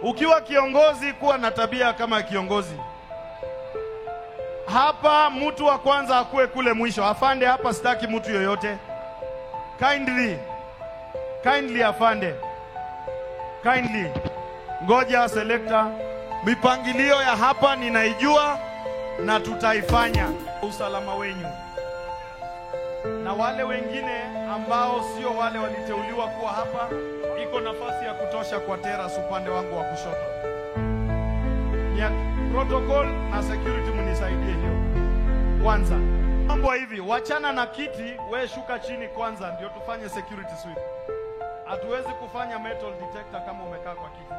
Ukiwa kiongozi, kuwa na tabia kama kiongozi. Hapa mtu wa kwanza akue kule mwisho. Afande, hapa sitaki mtu yoyote. Kindly afande. Kindly. Ngoja selector. Mipangilio ya hapa ninaijua na tutaifanya usalama wenyu. Na wale wengine ambao sio wale waliteuliwa kuwa hapa, iko nafasi ya kutosha kwa teras upande wangu wa kushoto. Ya protocol na security munisaidie hiyo. Kwanza, mambo hivi, wachana na kiti, we shuka chini kwanza ndio tufanye security sweep. Hatuwezi kufanya metal detector kama umekaa kwa kiti.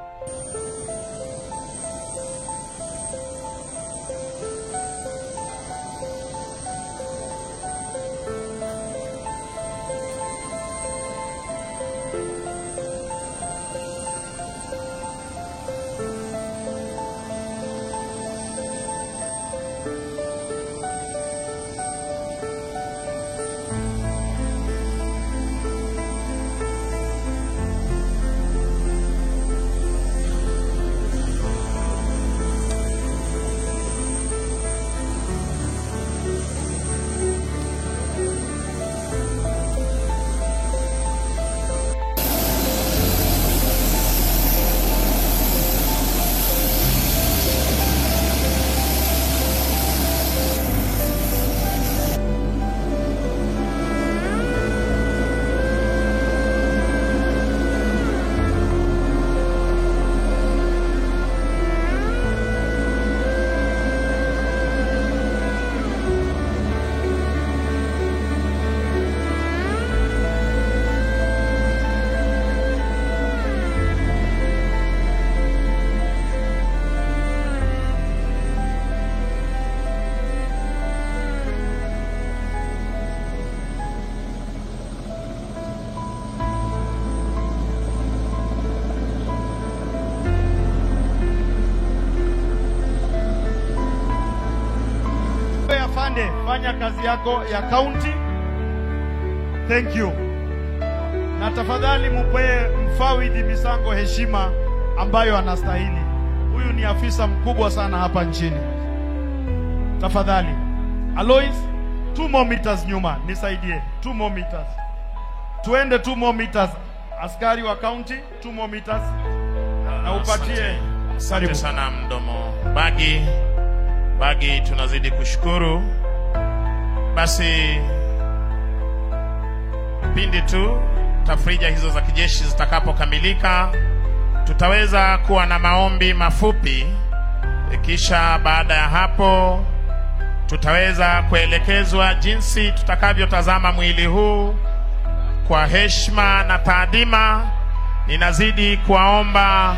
Fanya kazi yako ya county. Thank you. Na tafadhali mupee mfawidhi Misango heshima ambayo anastahili. Huyu ni afisa mkubwa sana hapa nchini. Tafadhali. Alois, 2 more meters nyuma, nisaidie. 2 more meters. Tuende 2 more meters. Askari wa county, 2 more meters. Na upatie. Asante sana mdomo. Bagi tunazidi kushukuru. Basi pindi tu tafrija hizo za kijeshi zitakapokamilika, tutaweza kuwa na maombi mafupi. Kisha baada ya hapo tutaweza kuelekezwa jinsi tutakavyotazama mwili huu kwa heshima na taadhima. Ninazidi kuwaomba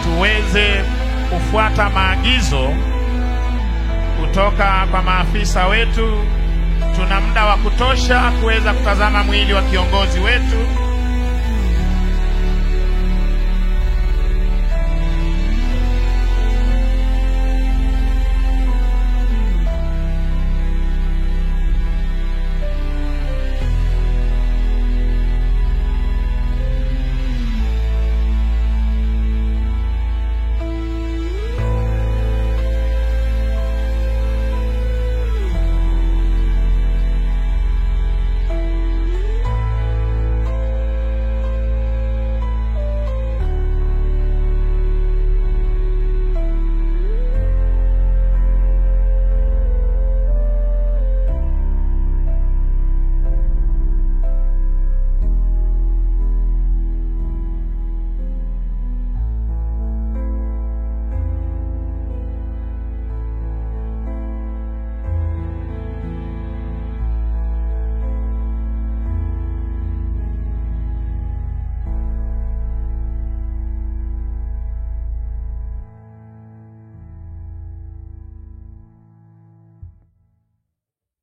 tuweze kufuata maagizo kutoka kwa maafisa wetu. Tuna muda wa kutosha kuweza kutazama mwili wa kiongozi wetu.